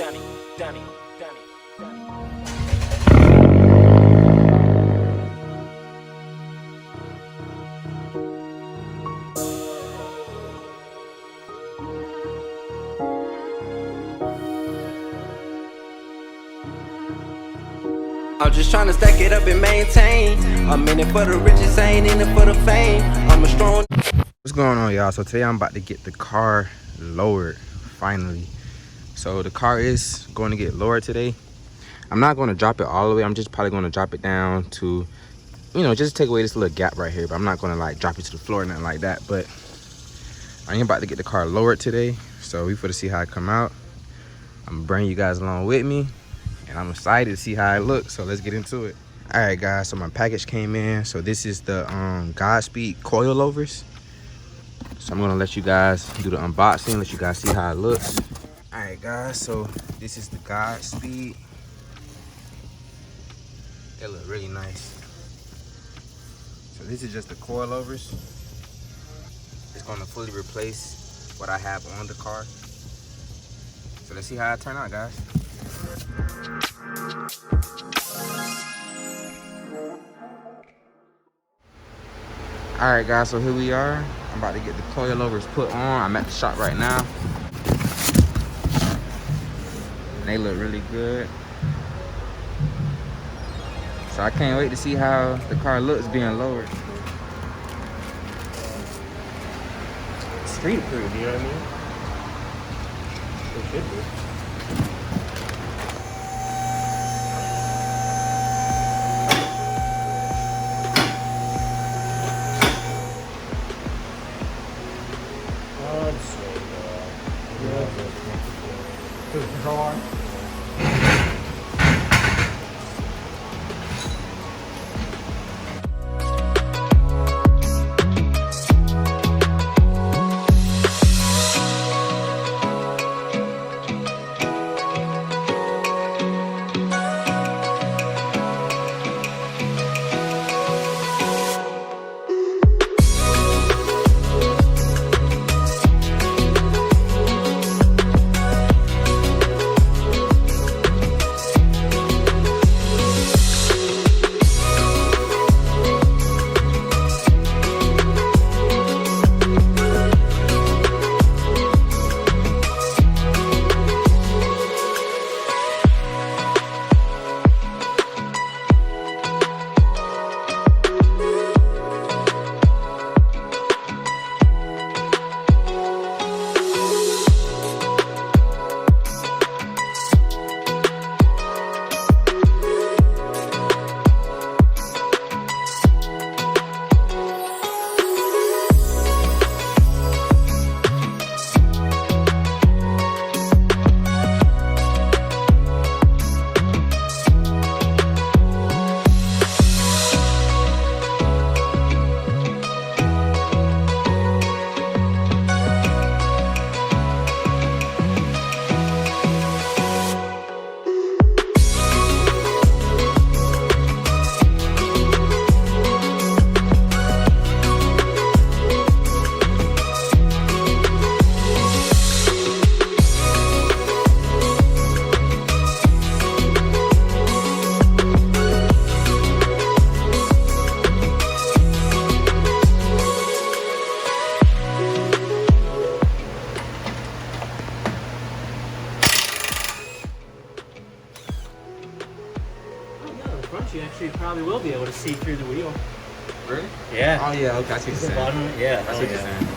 I'm just trying to stack it up and maintain. I'm in it for the riches, I ain't in it for the fame. I'm a strong. What's going on, y'all? So today I'm about to get the car lowered finally. So the car is going to get lowered today. I'm not going to drop it all the way. I'm just probably going to drop it down to, you know, just take away this little gap right here. But I'm not going to like drop it to the floor or nothing like that. But I am about to get the car lowered today. So we finna see how it come out. I'm gonna bring you guys along with me. And I'm excited to see how it looks, so let's get into it. All right, guys, so my package came in. So this is the Godspeed Coilovers. So I'm gonna let you guys do the unboxing, let you guys see how it looks. All right, guys, so this is the Godspeed. They look really nice. So this is just the coilovers. It's gonna fully replace what I have on the car. So let's see how it turn out, guys. All right, guys, so here we are. I'm about to get the coilovers put on. I'm at the shop right now. And they look really good. So I can't wait to see how the car looks being lowered. Street approved, you know what I mean? It should be. Control arm. You actually probably will be able to see through the wheel. Really? Yeah. Oh yeah, okay, I see what you're saying. Yeah, I see what you're saying.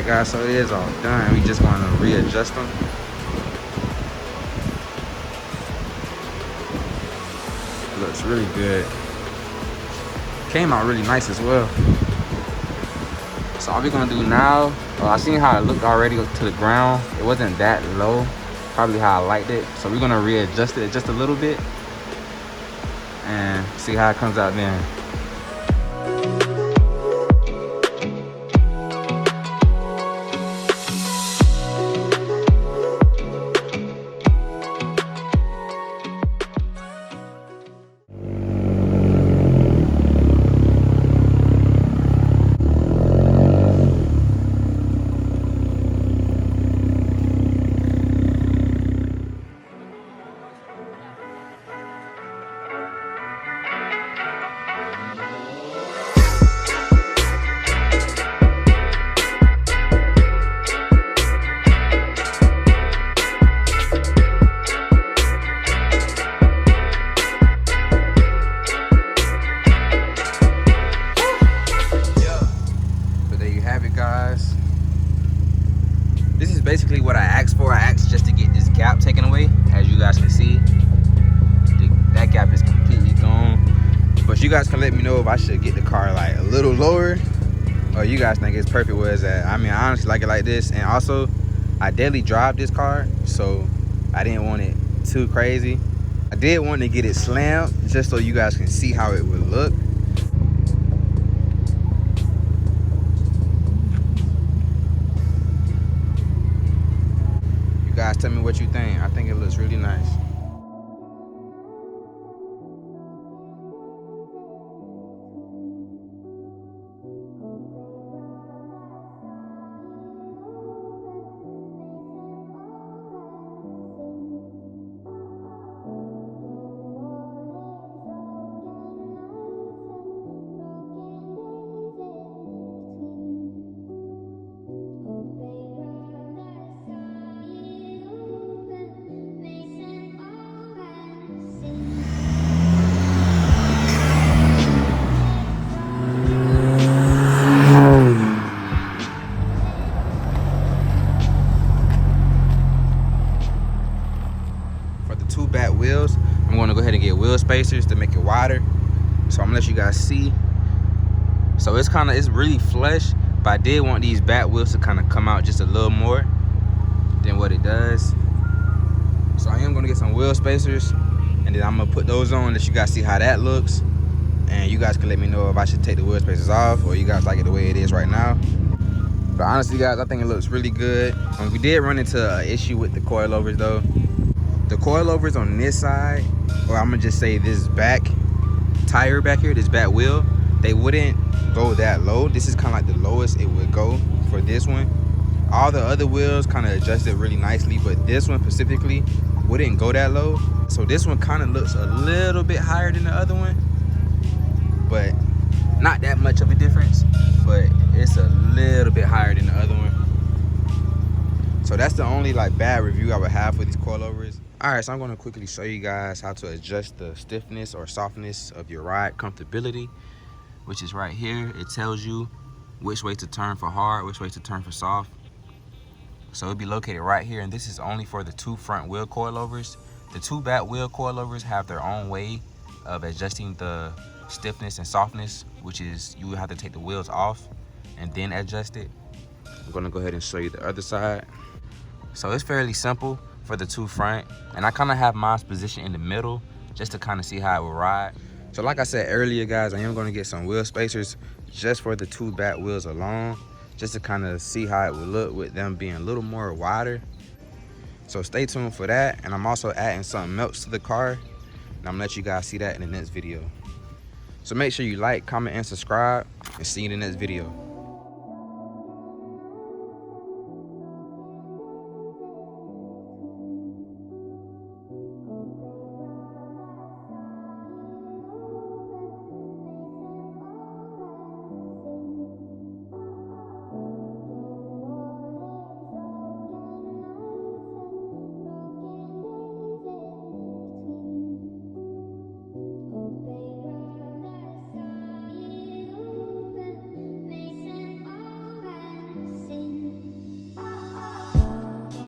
Alright guys, so it is all done. We just want to readjust them. Looks really good. Came out really nice as well. So all we're gonna do now, I seen how it looked already to the ground. It wasn't that low, probably how I liked it. So we're gonna readjust it just a little bit and see how it comes out then. Guys, this is basically what I asked for. I asked just to get this gap taken away. As you guys can see, that gap is completely gone. But you guys can let me know if I should get the car like a little lower, or you guys think it's perfect where it's at. I mean, I honestly like it like this. And also, I daily drive this car, so I didn't want it too crazy. I did want to get it slammed just so you guys can see how it would look. Guys, tell me what you think. I think it looks really nice. Wheels, I'm going to go ahead and get wheel spacers to make it wider, so I'm gonna let you guys see. So it's really flush, but I did want these back wheels to kind of come out just a little more than what it does. So I am gonna get some wheel spacers, and then I'm gonna put those on, let you guys see how that looks, and you guys can let me know if I should take the wheel spacers off or you guys like it the way it is right now. But honestly guys, I think it looks really good. We did run into an issue with the coilovers though. The coilovers on this side, or I'm gonna just say this back tire back here, this back wheel, they wouldn't go that low. This is kind of like the lowest it would go for this one. All the other wheels kind of adjusted really nicely, but this one specifically wouldn't go that low. So this one kind of looks a little bit higher than the other one, but not that much of a difference, but it's a little bit higher than the other one. So that's the only like bad review I would have for these coilovers. All right, so I'm gonna quickly show you guys how to adjust the stiffness or softness of your ride comfortability, which is right here. It tells you which way to turn for hard, which way to turn for soft. So it'll be located right here, and this is only for the 2 front wheel coilovers. The 2 back wheel coilovers have their own way of adjusting the stiffness and softness, which is you will have to take the wheels off and then adjust it. I'm gonna go ahead and show you the other side. So it's fairly simple for the 2 front, and I kind of have mine positioned in the middle just to kind of see how it will ride. So like I said earlier guys, I am going to get some wheel spacers just for the 2 back wheels alone, just to kind of see how it would look with them being a little more wider. So stay tuned for that, and I'm also adding something else to the car, and I'm gonna let you guys see that in the next video. So make sure you like, comment, and subscribe, and see you in the next video.